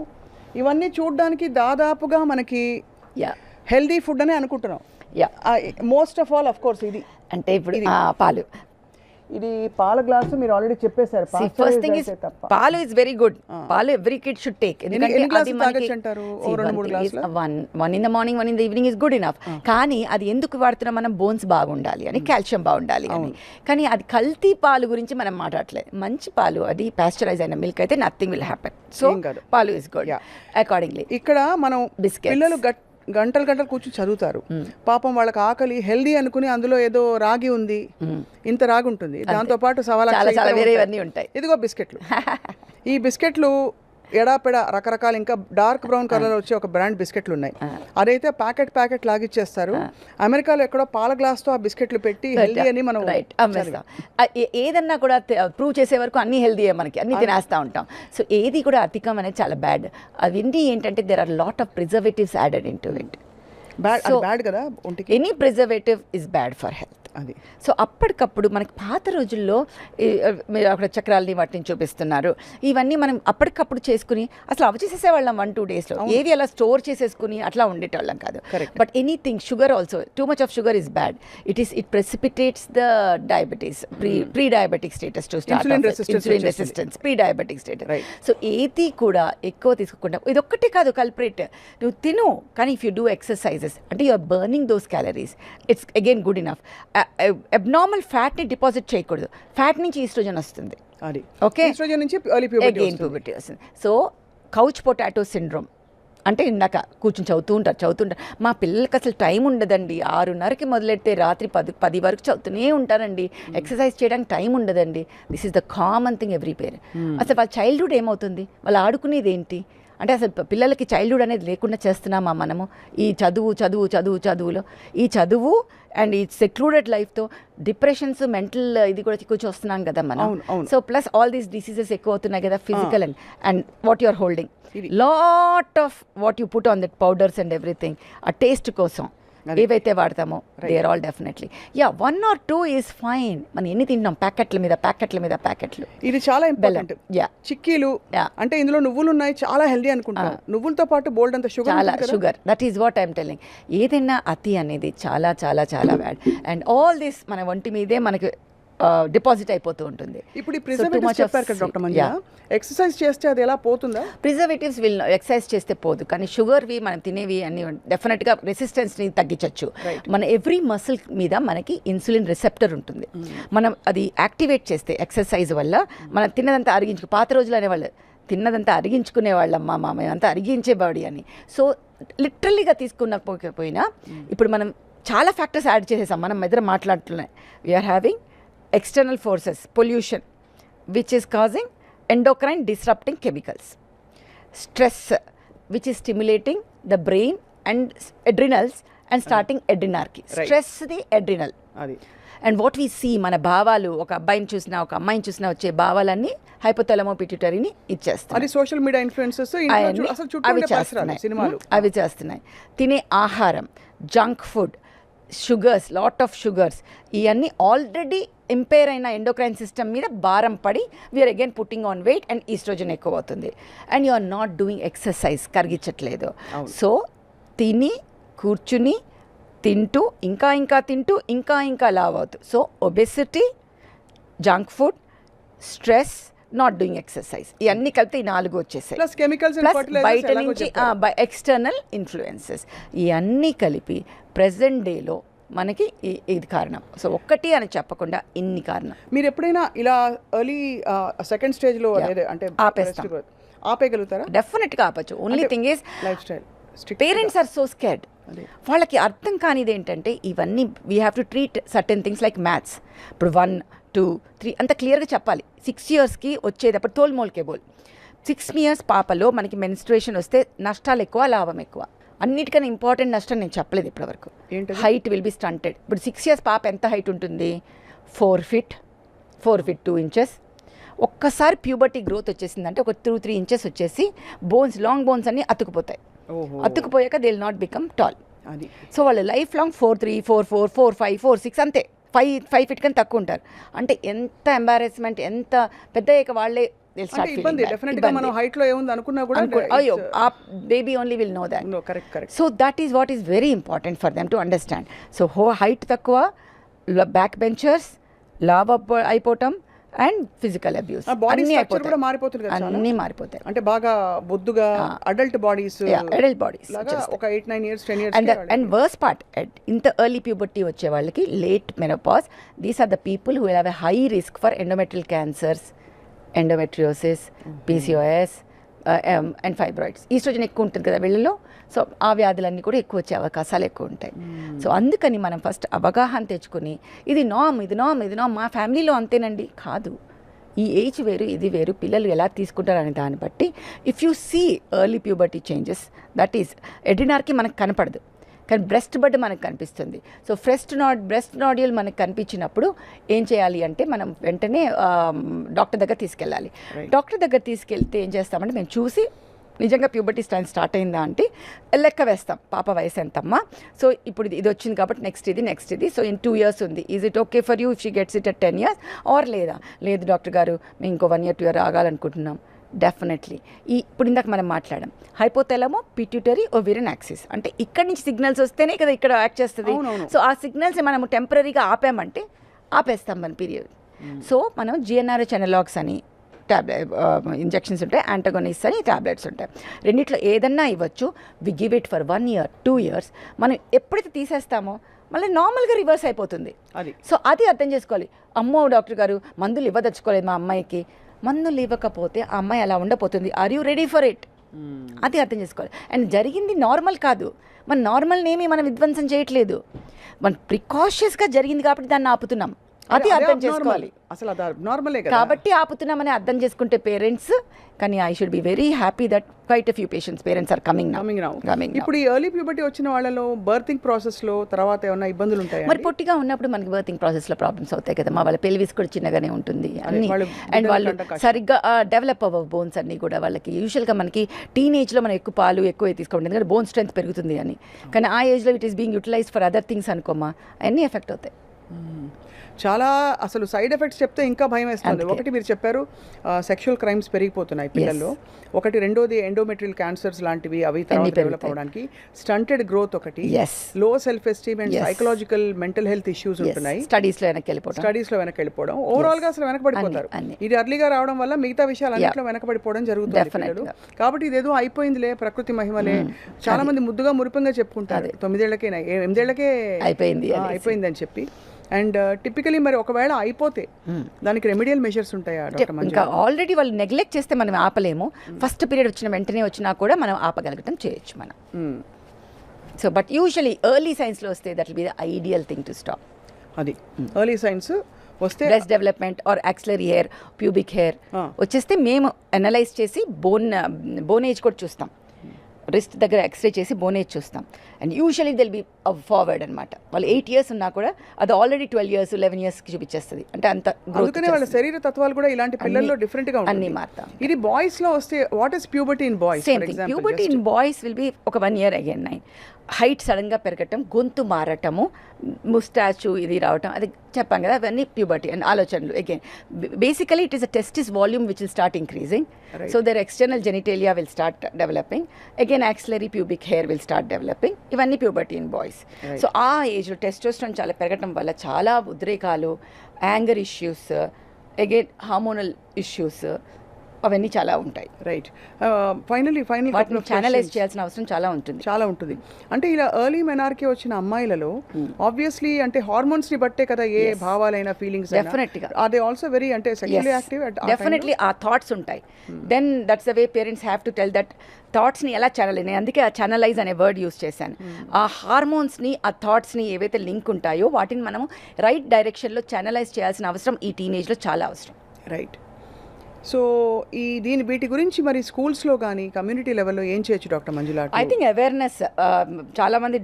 ఇవన్నీ చూడడానికి దాదాపుగా మనకి హెల్దీ ఫుడ్ అనే అనుకుంటున్నాం. Most of all of course ఇది అంటే ఇప్పుడు పాలు, ఇది పాల గ్లాసు మీరు ఆల్రెడీ చెప్పేశారు. ఫస్ట్ థింగ్ ఇస్ పాలు ఇస్ వెరీ గుడ్. పాలు every kid should take. One in the morning, one in the evening is good enough. కానీ అది ఎందుకు వాడుతున్నాం మనం, బోన్స్ బాగుండాలి అని, కాల్షియం బాగుండాలి అని. కానీ అది కల్తీ పాలు గురించి మనం మాట్లాడలేదు. మంచి పాలు, అది పాస్చరైజ్ అయిన మిల్క్ అయితే నథింగ్ విల్ హ్యాపెన్. సో పాలు ఇస్ గుడ్. అకార్డింగ్లీ ఇక్కడ మనం పిల్లలు గంటలు కూర్చొని చదువుతారు, పాపం వాళ్ళకి ఆకలి, హెల్దీ అనుకుని అందులో ఏదో రాగి ఉంది, ఇంత రాగి ఉంటుంది, దాంతో పాటు ఉంటాయి. ఇదిగో బిస్కెట్లు. ఈ బిస్కెట్లు ఎడాపెడ రకరకాల ఇంకా డార్క్ బ్రౌన్ కలర్ వచ్చే ఒక బ్రాండ్ బిస్కెట్లు ఉన్నాయి. అదైతే ప్యాకెట్ లాగిచ్చేస్తారు. అమెరికాలో ఎక్కడో పాల గ్లాస్ తో ఆ బిస్కెట్లు పెట్టి హెల్దీ అని మనం ఏదన్నా కూడా ప్రూవ్ చేసే వరకు అన్ని హెల్దీయే, మనకి అన్ని తినేస్తూ ఉంటాం. సో ఏది కూడా అధికం అనేది చాలా బ్యాడ్. అవన్నీ ఏంటంటే there are lot of preservatives added in to it. Bad కదా ఒంటికి. Any preservative is bad for health. అది. సో అప్పటికప్పుడు మనకి పాత రోజుల్లో మీరు అక్కడ చక్రాలని వాటిని చూపిస్తున్నారు, ఇవన్నీ మనం అప్పటికప్పుడు చేసుకుని అసలు అవి చేసేసేవాళ్ళం 1-2 daysలో. ఏది అలా స్టోర్ చేసేసుకుని అట్లా ఉండేటోళ్ళం కాదు. But anything, sugar also, too much of sugar is bad. It precipitates the diabetes, pre diabetic status to start, insulin resistance, pre diabetic status. So ఏది కూడా ఎక్కువ తీసుకోకుండా, ఇదొక్కటే కాదు కల్ప్రిట్, నువ్వు తిను, కానీ ఇఫ్ యూ డూ ఎక్సర్సైజెస్ అంటే you are burning those calories, it's again good enough. Abnormal ఫ్యాట్ని డిపాజిట్ చేయకూడదు, ఫ్యాట్ నుంచి ఈస్ట్రోజన్ వస్తుంది. అది ఓకే, ఈస్ట్రోజన్ నుంచి అగైన్ ప్యూబర్టీ వస్తుంది. సో కౌచ్ పొటాటో సిండ్రోమ్ అంటే ఇందాక కూర్చొని చదువుతుంటారు. మా పిల్లలకి అసలు టైం ఉండదండి, 6:30కి మొదలెడితే రాత్రి 10 వరకు చదువుతూనే ఉంటారండి, ఎక్సర్సైజ్ చేయడానికి టైం ఉండదండి. This is the common thing every parent. అసలు వాళ్ళ చైల్డ్హుడ్ ఏమవుతుంది, వాళ్ళు ఆడుకునేది ఏంటి, అంటే అసలు పిల్లలకి చైల్డ్హుడ్ అనేది లేకుండా చేస్తున్నామా మనము ఈ చదువులో ఈ చదువు అండ్ ఈ సెక్లూడెడ్ లైఫ్తో డిప్రెషన్స్ మెంటల్ ఇది కూడా కొంచెం వస్తున్నాం కదా మనం. So plus all these diseases ఎక్కువ అవుతున్నాయి కదా physical and what you are holding lot of what you put on that powders and everything ఆ టేస్ట్ కోసం ఏవైతే వాడతామో they are all definitely 1 or 2 is fine. మనం ఎన్ని తింటాం ప్యాకెట్ల మీద ప్యాకెట్లు. ఇది చాలా ఇంపార్టెంట్. చిక్కీలు అంటే ఇందులో నువ్వులు ఉన్నాయి, చాలా హెల్దీ అనుకుంటాం. నువ్వులతో పాటు బోల్డ్ అంత sugar, that is what I'm telling. ఏదైనా అతి అనేది చాలా చాలా చాలా బ్యాడ్ అండ్ ఆల్ దిస్ మన ఒంటి మీదే మనకి డిపాజిట్ అయిపోతూ ఉంటుంది. ఇప్పుడు ఈ ప్రిజర్వేటివ్స్ చెప్పారు కదా డాక్టర్ మంజుల, ఎక్సర్సైజ్ చేస్తే అది ఎలా పోతుందా? ప్రిజర్వేటివ్స్ ఎక్సర్సైజ్ చేస్తే పోదు, కానీ షుగర్వి మనం తినేవి అన్ని డెఫినెట్గా రెసిస్టెన్స్ని తగ్గించవచ్చు. మన ఎవ్రీ మసిల్ మీద మనకి ఇన్సులిన్ రిసెప్టర్ ఉంటుంది. మనం అది యాక్టివేట్ చేస్తే ఎక్సర్సైజ్ వల్ల మనం తిన్నదంతా పాత రోజులు అనేవాళ్ళు తిన్నదంతా అరిగించుకునే వాళ్ళమ్మా మేమంతా అరిగించే బాడీ అని. సో లిటరల్లీగా తీసుకున్నపోయినా ఇప్పుడు మనం చాలా ఫ్యాక్టర్స్ యాడ్ చేసేసాం. మనం ఎదురు మాట్లాడుతున్నాయి. We are having external forces, pollution, which is causing endocrine disrupting chemicals, stress, which is stimulating the brain and adrenals and starting adrenarchy. Stress the adrenal. And what we see, మన భావాలు ఒక అబ్బాయిని చూసినా ఒక అమ్మాయిని చూసినా వచ్చే భావాలన్నీ హైపోథాలమో పిట్యూటరీని ఇచ్చేస్తాయి. అది సోషల్ మీడియా ఇన్ఫ్లుయెన్సెస్ అవి చేస్తున్నాయి. తినే ఆహారం, junk food, sugars, lot of sugars, ఇవన్నీ ఆల్రెడీ ఇంపేర్ అయిన ఎండోక్రైన్ సిస్టమ్ మీద భారం పడి we are again putting on weight and oestrogen ఎక్కువ అవుతుంది. And you are not doing exercise, కరిగించట్లేదు. సో తిని కూర్చుని తింటూ ఇంకా తింటూ ఇంకా లావ్ అవుతుంది. So obesity, junk food, stress, not doing exercise, ఇవన్నీ కలిపి 4 వచ్చేసాయి. ప్లస్ బయట నుంచి ఎక్స్టర్నల్ ఇన్ఫ్లుయెన్సెస్, ఇవన్నీ కలిపి ప్రెజెంట్ డేలో మనకి ఇది కారణం. సో ఒక్కటి అని చెప్పకుండా ఇన్ని కారణం. మీరు ఎప్పుడైనా ఇలా ఎర్లీ సెకండ్ స్టేజ్లో అంటే ఆపేయగలుగుతారా? డెఫినెట్గా ఆపచ్చు. Only thing is lifestyle. Parents are so scared. వాళ్ళకి అర్థం కానిది ఏంటంటే ఇవన్నీ we have to treat certain things like maths. ఇప్పుడు 1, 2, 3 అంత క్లియర్గా చెప్పాలి. 6 yearsకి వచ్చేటప్పుడు తోల్మోల్కే బోల్. 6 years పాపలో మనకి మెన్స్ట్రుయేషన్ వస్తే నష్టాలు ఎక్కువ, లాభం ఎక్కువ. అన్నిటికన్నా ఇంపార్టెంట్ నష్టం నేను చెప్పలేదు ఇప్పటివరకు. Height will be stunted. ఇప్పుడు 6 years పాప ఎంత హైట్ ఉంటుంది? 4 feet 2 inches. ఒక్కసారి ప్యూబర్టీ గ్రోత్ వచ్చేసిందంటే ఒక 2-3 inches వచ్చేసి లాంగ్ బోన్స్ అన్నీ అతుకుపోతాయి. అతుకుపోయాక they will not become tall. So వాళ్ళు లైఫ్ లాంగ్ 4'3", 4'4", 4'5", 4'6 అంతే. 5 feet కన్నా తక్కువ ఉంటారు. అంటే ఎంత ఎంబారెస్మెంట్, ఎంత పెద్ద వాళ్ళే అయ్యో ఆ baby only will know that. So that is what is very important for them to understand. So height తక్కువ, బ్యాక్ బెంచర్స్, లావ్ అయిపోవటం అండ్ ఫిజికల్ అబ్యూస్ అన్నీ మారిపోతాయి. అంటే బాగా బొద్దుగా అడల్ట్ బాడీస్ ఒక 8-9 years 10 years. And worse part, ఇంత ఎర్లీ ప్యూబర్టీ వచ్చే వాళ్ళకి late menopause, these are the people who will have a high risk for endometrial cancers, endometriosis, PCOS and fibroids. Estrogen ఎక్కువ ఉంటుంది కదా వీళ్ళలో. సో ఆ వ్యాధులన్నీ కూడా ఎక్కువ వచ్చే అవకాశాలు ఎక్కువ ఉంటాయి. సో అందుకని మనం ఫస్ట్ అవగాహన తెచ్చుకొని ఇది నామ్ మా ఫ్యామిలీలో అంతేనండి కాదు, ఈ ఏజ్ వేరు ఇది వేరు, పిల్లలు ఎలా తీసుకుంటారు అనే దాన్ని బట్టి if you see early puberty changes, that is adrenarche మనకు కనపడదు కానీ బ్రెస్ట్ బడ్ మనకు కనిపిస్తుంది. సో బ్రెస్ట్ నాడ్యూల్ మనకు కనిపించినప్పుడు ఏం చేయాలి అంటే మనం వెంటనే డాక్టర్ దగ్గర తీసుకెళ్ళాలి. డాక్టర్ దగ్గర తీసుకెళ్తే ఏం చేస్తామంటే మేము చూసి నిజంగా ప్యూబర్టీ స్టార్ట్ అయిందా అంటే లెక్క వేస్తాం, పాప వయసు ఎంతమ్మా, సో ఇప్పుడు ఇది వచ్చింది కాబట్టి నెక్స్ట్ ఇది, సో ఇన్ 2 years ఉంది, is it okay for you if she gets it at 10 years or లేదు డాక్టర్ గారు మేము ఇంకో 1 year 2 year ఆగాలనుకుంటున్నాం. డెఫినెట్లీ ఇప్పుడు ఇందాక మనం మాట్లాడాం హైపోథాలమో పిట్యూటరీ ఓవేరియన్ యాక్సిస్, అంటే ఇక్కడ నుంచి సిగ్నల్స్ వస్తేనే కదా ఇక్కడ యాక్ట్ చేస్తుంది. సో ఆ సిగ్నల్స్ మనం టెంపరీగా ఆపామంటే ఆపేస్తాం మన పీరియడ్. సో మనం GnRH అనలాగ్స్ అని ఇంజెక్షన్స్ ఉంటాయి, యాంటగోనిస్ట్ అని టాబ్లెట్స్ ఉంటాయి. రెండిట్లో ఏదన్నా ఇవ్వచ్చు. We give it for 1 year 2 years. మనం ఎప్పుడైతే తీసేస్తామో మళ్ళీ నార్మల్గా రివర్స్ అయిపోతుంది. సో అది అర్థం చేసుకోవాలి. అమ్మో డాక్టర్ గారు మందులు ఇవ్వదలుచుకోలేదు మా అమ్మాయికి, మందులు ఇవ్వకపోతే ఆ అమ్మాయి అలా ఉండపోతుంది. Are you ready for it? అది అర్థం చేసుకోవాలి. అండ్ జరిగింది నార్మల్ కాదు, మన నార్మల్నేమి మనం విధ్వంసం చేయట్లేదు, మన ప్రికాషియస్గా జరిగింది కాబట్టి దాన్ని ఆపుతున్నాం. అది అర్థం abnormal. చేసుకోవాలి. అసలు అది నార్మలే కదా. కాబట్టి ఆపుతున్నామని అర్థం చేసుకుంటే పేరెంట్స్, కానీ I should be very happy that quite few parents are coming now. ఇప్పుడు ఈ ఎర్లీ ప్యూబర్టీ వచ్చిన వాళ్ళలో బర్తింగ్ ప్రాసెస్ లో తర్వాత ఏమైనా ఇబ్బందులు ఉంటాయా? మరి పొట్టిగా ఉన్నప్పుడు మనకి బర్తింగ్ ప్రాసెస్ లో ప్రాబ్లమ్స్ అవుతాయి కదా. వాళ్ళ పెల్విస్ కూడా చిన్నగానే ఉంటుంది అన్ని, అండ్ వాళ్ళు సరిగ్గా డెవలప్ అవ్వవు బోన్స్ అన్ని కూడా. వాళ్ళకి యూజువల్గా మనకి టీనేజ్ లో మనం ఎక్కువ పాలు ఎక్కువ తీసుకోండి, ఎందుకంటే బోన్ స్ట్రెంత్ పెరుగుతుంది అని. కానీ ఆ ఏజ్ లో it is being utilised for other things అనుకోమా, అన్నీ ఎఫెక్ట్ అవుతాయి. చాలా అసలు సైడ్ ఎఫెక్ట్స్ చెప్తే ఇంకా భయం వేస్తుంది. ఒకటి మీరు చెప్పారు సెక్షువల్ క్రైమ్స్ పెరిగిపోతున్నాయి పిల్లల్లో, ఒకటి రెండోది ఎండోమెట్రియల్ క్యాన్సర్స్ లాంటివి అవి తర్వాత డెవలప్ అవడానికి, స్టంటెడ్ గ్రోత్ ఒకటి, లో self esteem and psychological mental health issues ఉంటున్నాయి. స్టడీస్ లో వెనక్కి వెళ్ళిపోవడం ఓవరాల్ గా అసలు వెనకబడిపోతారు. ఇది అర్లీగా రావడం వల్ల మిగతా విషయాలు అన్నింటిలో వెనకబడిపోవడం జరుగుతుంది పిల్లలు. కాబట్టి ఇదేదో అయిపోయిందిలే, ప్రకృతి మహిమలే. చాలా మంది ముద్దుగా మురిపంగా చెప్పుకుంటారు 9 ఏళ్లకే 8 ఏళ్లకే అయిపోయింది అని చెప్పి. అండ్ టిపికలీ మరి ఒకవేళ అయిపోతే దానికి రెమెడియల్ మెషర్స్ ఉంటాయా డాక్టర్ మంజుల? ఇంకా ఆల్రెడీ వాళ్ళు నెగ్లెక్ట్ చేస్తే మనం ఆపలేము. ఫస్ట్ పీరియడ్ వచ్చిన వెంటనే వచ్చినా కూడా మనం ఆపగలగటం చేయొచ్చు మనం. సో బట్ యూజువలీ ఎర్లీ సైన్స్లో వస్తే that will be the ideal thing to stop. అది ఎర్లీ సైన్స్ వస్తే breast development or axillary hair, pubic hair వచ్చేస్తే మేము అనలైజ్ చేసి బోన్ ఏజ్ కూడా చూస్తాం. రిస్ట్ దగ్గర ఎక్స్రే చేసి బోన్ ఏజ్ చూస్తాం. And usually they'll be forward అనమాట. వాళ్ళు 8 years ఉన్నా కూడా అది ఆల్రెడీ 12 years 11 yearsకి చూపించేస్తుంది. అంటే అంత గ్రోత్, వాళ్ళ శరీర తత్వాలు కూడా ఇలాంటి పిల్లల్లో డిఫరెంట్ గా అన్ని మారుతాం. ఇది బాయ్స్ లో వస్తే what is puberty in boys? Same thing. Puberty in boys will be ఒక 1 year అగైన్ 9. హైట్ సడన్గా పెరగటం, గొంతు మారటము, ముస్టాచు ఇది రావటం, అది చెప్పాం కదా, అవన్నీ ప్యూబర్టీ అండ్ ఆలోచనలు. Again basically it is a testis volume which will start increasing. So their external genitalia will start developing. Again axillary pubic hair will start developing. ఇవన్నీ ప్యూబర్టీ ఇన్ బాయ్స్. సో ఆ ఏజ్లో testosterone చాలా పెరగటం వల్ల చాలా ఉద్రేకాలు, anger issues, again hormonal issues అవన్నీ చాలా ఉంటాయి. రైట్. ఫైనల్ వాటిని ఛానలైజ్ చేయాల్సిన అవసరం చాలా ఉంటుంది. అంటే ఇలా ఎర్లీ మెనార్కి వచ్చిన అమ్మాయిలలో ఆబ్వియస్లీ అంటే హార్మోన్స్ ని బట్టే కదా ఏ భావాలైనా ఫీలింగ్స్ డెఫినెట్గా ఆర్ దే ఆల్సో వెరీ అంటే సెక్షువల్లీ యాక్టివ్ డెఫినెట్లీ ఆ థాట్స్ ఉంటాయి. Then that's the way parents have to tell that థాట్స్ని ఎలా ఛానల్, నేను అందుకే ఆ ఛానలైజ్ అనే వర్డ్ యూస్ చేశాను. ఆ హార్మోన్స్ని ఆ థాట్స్ని ఏవైతే లింక్ ఉంటాయో వాటిని మనము రైట్ డైరెక్షన్లో ఛానలైజ్ చేయాల్సిన అవసరం ఈ టీనేజ్లో చాలా అవసరం. రైట్. సో వీటి గురించి మరి స్కూల్స్లో కానీ కమ్యూనిటీ లెవెల్లో ఏం చేయొచ్చు doctor Manjula? I think awareness, చాలామంది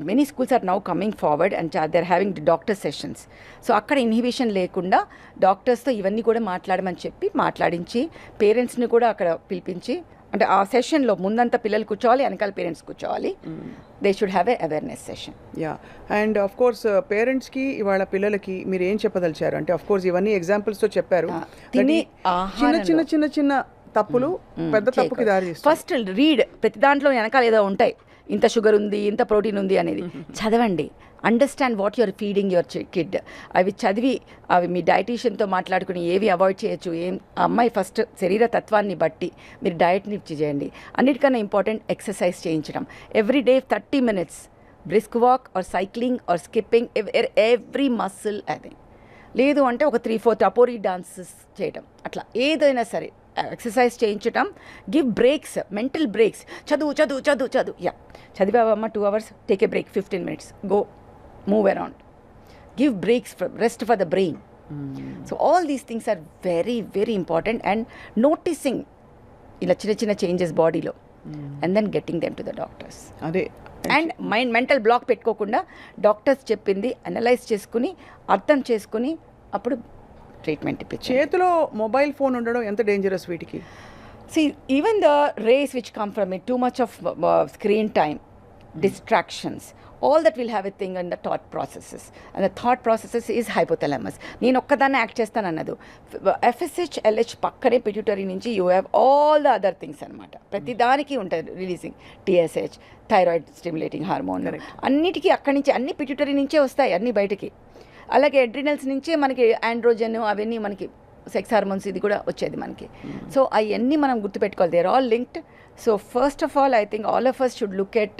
many schools are now coming forward and they are having doctor sessions. So అక్కడ ఇన్హిబిషన్ లేకుండా డాక్టర్స్తో ఇవన్నీ కూడా మాట్లాడమని చెప్పి మాట్లాడించి పేరెంట్స్ని కూడా అక్కడ పిలిపించి, అంటే ఆ సెషన్లో ముందంతా పిల్లలు కూర్చోవాలి, వెనకాల పేరెంట్స్ కూర్చోవాలి. They should have a awareness session. Yeah. And of course పేరెంట్స్కి ఇవాళ పిల్లలకి మీరు ఏం చెప్పదలిచారు? అంటే ఆఫ్ కోర్స్ ఇవన్నీ ఎగ్జాంపుల్స్తో చెప్పారు. చిన్న తప్పులు పెద్ద తప్పుకి దారి తీస్తాయి. ఫస్ట్ రీడ్, ప్రతి దాంట్లో వెనకాల ఏదో ఉంటాయి, ఇంత షుగర్ ఉంది, ఇంత ప్రోటీన్ ఉంది అనేది చదవండి. Understand what your feeding your kid. అవి చదివి అవి మీ డైటీషియన్తో మాట్లాడుకుని ఏవి అవాయిడ్ చేయొచ్చు, ఆ అమ్మాయి ఫస్ట్ శరీర తత్వాన్ని బట్టి మీరు డయట్ని చేయండి. అన్నిటికన్నా ఇంపార్టెంట్ ఎక్సర్సైజ్ చేయించడం. Every day 30 minutes brisk walk or cycling or skipping every muscle. అది లేదు అంటే ఒక 3-4 టపోరీ డాన్సెస్ చేయడం, అట్లా ఏదైనా సరే ఎక్సర్సైజ్ చేయించటం. Give breaks, mental breaks. చదువు యా చదివావమ్మ 2 hours, take a break 15 minutes, go move around, give breaks, rest for the brain. So all these things are very very important. And noticing ఇలా చిన్న చేంజెస్ బాడీలో and then getting them to the doctors. అదే. And mental block పెట్టుకోకుండా doctors చెప్పింది analyse చేసుకుని అర్థం చేసుకుని అప్పుడు ట్రీట్మెంట్ ఇప్పించి. చేతిలో మొబైల్ ఫోన్ ఉండడం ఎంత డేంజరస్ వీటికి? See, even the rays which come from it, too much of screen time, distractions, all that will have a thing in the thought processes. And the thought processes is hypothalamus. నేను ఒక్కదాన్ని act చేస్తాను అన్నదు. FSH, LH పక్కనే pituitary నుంచి you have all the other things అనమాట. ప్రతిదానికి ఉంటుంది releasing. TSH, thyroid stimulating hormone, అన్నిటికీ అక్కడి నుంచి, అన్ని పిట్యూటరీ నుంచే వస్తాయి అన్ని బయటికి. అలాగే అడ్రినల్స్ నుంచే మనకి ఆండ్రోజన్ అవన్నీ మనకి సెక్స్ హార్మోన్స్ ఇది కూడా వచ్చేది మనకి. సో అవన్నీ మనం గుర్తుపెట్టుకోవాలి, they are all linked. So first of all I think all of us should look at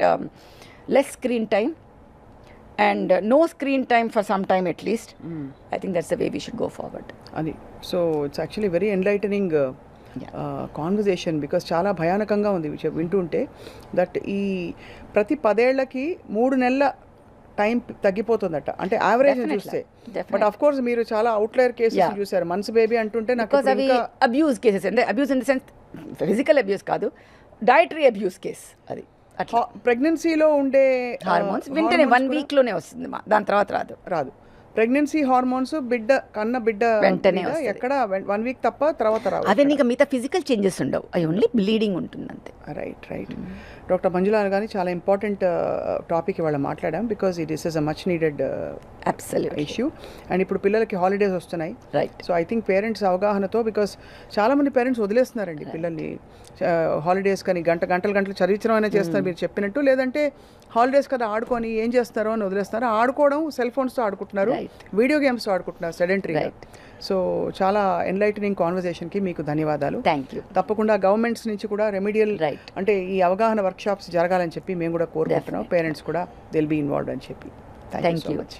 less screen time and no screen time for some time at least. I think that's the way we should go forward. అది. So it's actually very enlightening conversation, because చాలా భయానకంగా ఉంది వింటూ ఉంటే. That ఈ ప్రతి 10 ఏళ్లకి 3 నెలల time తగ్గిపోతుందట అంటే average చూస్తే. బట్ ఆఫ్ కోర్స్ మీరు చాలా అవుట్లైర్ కేసెస్ చూసారు. మంత్స్ బేబీ అంటుంటే నాకు బికాస్ అవి అబ్యూస్ కేసెస్ అంటే abuse in the sense physical abuse కాదు, డైటరీ అబ్యూస్ కేస్ అది. అట్లా ప్రెగ్నెన్సీలో ఉండే హార్మోన్స్ వెంటనే 1 వీక్లోనే వస్తుంది, దాని తర్వాత రాదు. ప్రెగ్నెన్సీ హార్మోన్స్ కన్న బిడ్డ వెంటనే ఎక్కడ 1 వీక్ తప్ప తర్వాత రావు. అదే నీకు మిగతా ఫిజికల్ చేంజెస్ ఉండవు, అవి ఓన్లీ బ్లీడింగ్ ఉంటుంది అంతే. రైట్. డాక్టర్ మంజులా గాని చాలా ఇంపార్టెంట్ టాపిక్ ఇవాళ మాట్లాడాం because it is a much needed issue. And ఇప్పుడు పిల్లలకి హాలిడేస్ వస్తున్నాయి. Right. So I think parents అవగాహనతో, బికాస్ చాలామంది పేరెంట్స్ వదిలేస్తున్నారండి పిల్లల్ని హాలిడేస్ కానీ గంటలు చదివించడం అయినా చేస్తున్నారు మీరు చెప్పినట్టు, లేదంటే హాలిడేస్ కదా ఆడుకొని ఏం చేస్తారో అని వదిలేస్తున్నారు. ఆడుకోవడం సెల్ ఫోన్స్తో ఆడుకుంటున్నారు, వీడియో గేమ్స్తో ఆడుకుంటున్నారు సెడెంటరీ. సో చాలా ఎన్లైటనింగ్ కాన్వర్జేషన్కి మీకు ధన్యవాదాలు. Thank you. తప్పకుండా గవర్నమెంట్స్ నుంచి కూడా రెమిడియల్ అంటే ఈ అవగాహన వర్క్షాప్స్ జరగాలని చెప్పి మేము కూడా కోరుకుంటున్నాం. పేరెంట్స్ కూడా దిల్ బీ ఇన్వాల్వ్డ్ అని చెప్పి. Thank you so much.